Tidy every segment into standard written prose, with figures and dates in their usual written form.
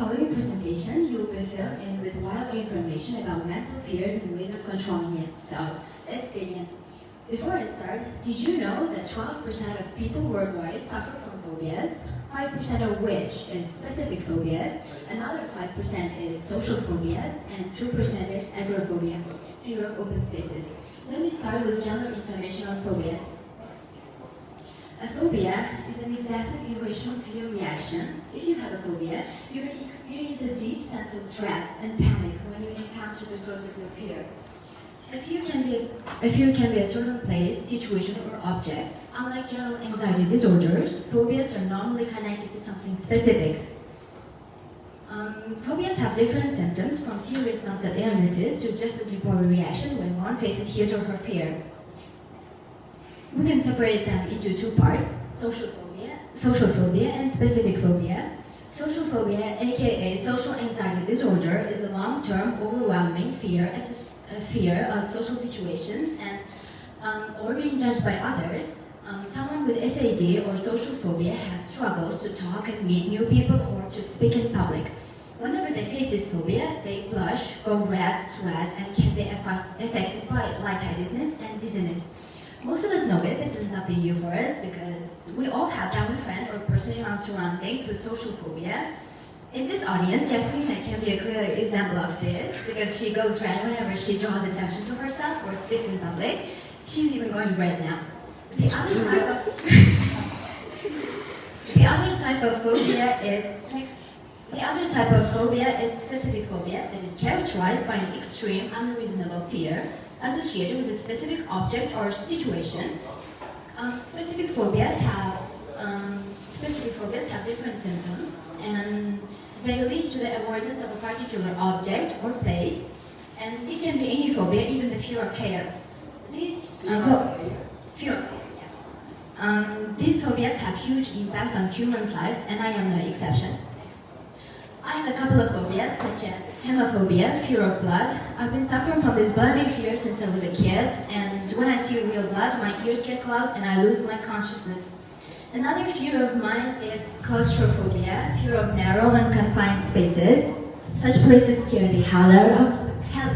following presentation, you will be filled in with wild information about mental fears and ways of controlling it. So, let's begin. Before I start, did you know that 12% of people worldwide suffer from phobias, 5% of which is specific phobias, another 5% is social phobias, and 2% is agoraphobia, fear of open spaces. Let me start with general information on phobias. A phobia is an excessive irrational fear reaction. If you have a phobia, you may experience a deep sense of dread and panic when you encounter the source of your fear. A fear can be a certain place, situation, or object. Unlike general anxiety disorders, phobias are normally connected to something specific. Phobias have different symptoms, from serious mental illnesses to just a deep reaction when one faces his or her fear. We can separate them into two parts, social phobia and specific phobia. Social phobia, aka social anxiety disorder, is a long-term, overwhelming fear of social situations and or being judged by others. Someone with SAD or social phobia has struggles to talk and meet new people or to speak in public. Whenever they face this phobia, they blush, go red, sweat, and can be affected by lightheadedness and dizziness. Most of us know it. This isn't something new for us because we all have that one friend or person in our surroundings with social phobia. In this audience, Jasmine can be a clear example of this because she goes red whenever she draws attention to herself or speaks in public. She's even going red now. The other type of phobia is specific phobia that is characterized by an extreme, unreasonable fear associated with a specific object or situation. Specific phobias have different symptoms, and they lead to the avoidance of a particular object or place, and it can be any phobia, even the fear of hair. These phobias have huge impact on humans' lives, and I am no exception. I have a couple of phobias, such as hemophobia, fear of blood. I've been suffering from this bloody fear since I was a kid, and when I see real blood, my ears get clogged and I lose my consciousness. Another fear of mine is claustrophobia, fear of narrow and confined spaces. Such places scare the hell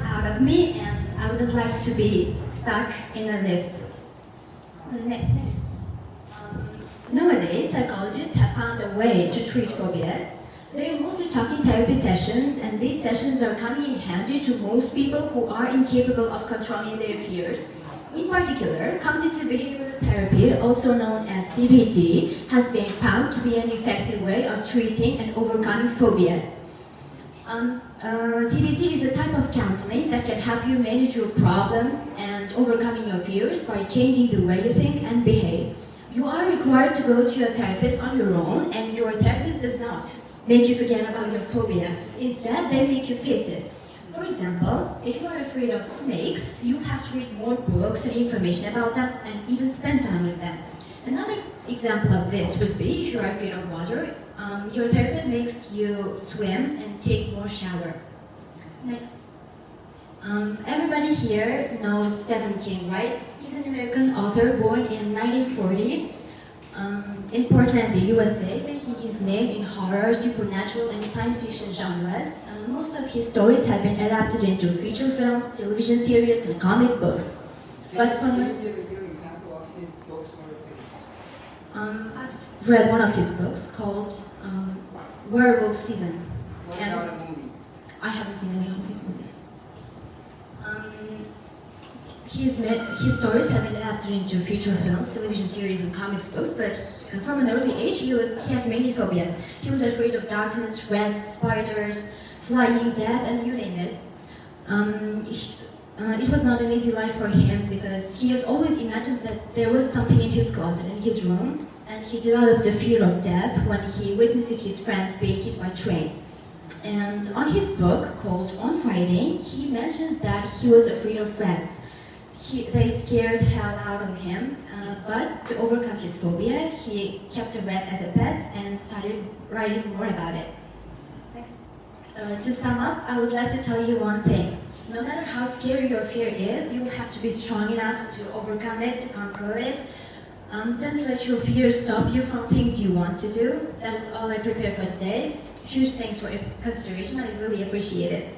out of me, and I wouldn't like to be stuck in a lift. Nowadays, psychologists have found a way to treat phobias. They are mostly talking therapy sessions, and these sessions are coming in handy to most people who are incapable of controlling their fears. In particular, cognitive behavioral therapy, also known as CBT, has been found to be an effective way of treating and overcoming phobias. CBT is a type of counseling that can help you manage your problems and overcoming your fears by changing the way you think and behave. You are required to go to a therapist on your own, and your therapist does not make you forget about your phobia. Instead, they make you face it. For example, if you are afraid of snakes, you have to read more books and information about them and even spend time with them. Another example of this would be if you are afraid of water, your therapist makes you swim and take more shower. Next. Everybody here knows Stephen King, right? He's an American author born in 1940 in Portland, the USA, making his name in horror, supernatural, and science fiction genres. Most of his stories have been adapted into feature films, television series, and comic books. But from Can you give an example of his books or films? I've read one of his books called Werewolf Season. What about a movie? I haven't seen any of his movies. His stories have been adapted into feature films, television series, and comics books, but from an early age he had many phobias. He was afraid of darkness, rats, spiders, flying, death, and you name it. It was not an easy life for him because he has always imagined that there was something in his closet, in his room, and he developed a fear of death when he witnessed his friend being hit by a train. And on his book, called On Friday, he mentions that he was afraid of rats. They scared hell out of him, but to overcome his phobia, he kept a rat as a pet and started writing more about it. To sum up, I would like to tell you one thing. No matter how scary your fear is, you have to be strong enough to overcome it, to conquer it. Don't let your fear stop you from things you want to do. That is all I prepared for today. huge thanks for consideration. I really appreciate it.